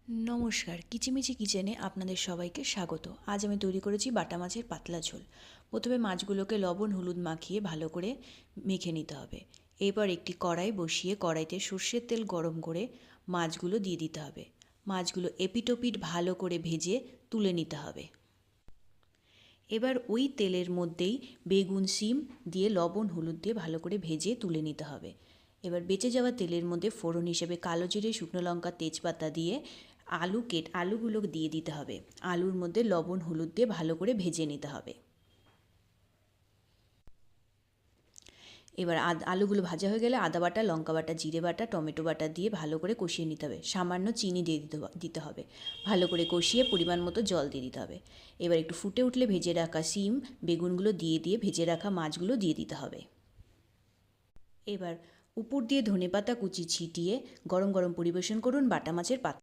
নমস্কার, কিচিমিচি কিচেনে আপনাদের সবাইকে স্বাগত। আজ আমি তৈরি করেছি বাটা মাছের পাতলা ঝোল। প্রথমে মাছগুলোকে লবণ হলুদ মাখিয়ে ভালো করে মেখে নিতে হবে। এরপর একটি কড়াই বসিয়ে কড়াইতে সর্ষের তেল গরম করে মাছগুলো দিয়ে দিতে হবে। মাছগুলো এপিট ওপিট ভালো করে ভেজে তুলে নিতে হবে। এবার ওই তেলের মধ্যেই বেগুন শিম দিয়ে লবণ হলুদ দিয়ে ভালো করে ভেজে তুলে নিতে হবে। এবার বেঁচে যাওয়া তেলের মধ্যে ফোড়ন হিসেবে কালো জিরে শুকনো লঙ্কা তেজপাতা দিয়ে আলুগুলো দিয়ে দিতে হবে। আলুর মধ্যে লবণ হলুদ দিয়ে ভালো করে ভেজে নিতে হবে। এবার আলুগুলো ভাজা হয়ে গেলে আদা বাটা লঙ্কা বাটা জিরে বাটা টমেটো বাটা দিয়ে ভালো করে কষিয়ে নিতে হবে। সামান্য চিনি দিয়ে দিতে হবে। ভালো করে কষিয়ে পরিমাণ মতো জল দিয়ে দিতে হবে। এবার একটু ফুটে উঠলে ভেজে রাখা শিম বেগুনগুলো দিয়ে ভেজে রাখা মাছগুলো দিয়ে দিতে হবে। এবার উপর দিয়ে ধনেপাতা কুচি ছিটিয়ে গরম গরম পরিবেশন করুন বাটা মাছের পাতলা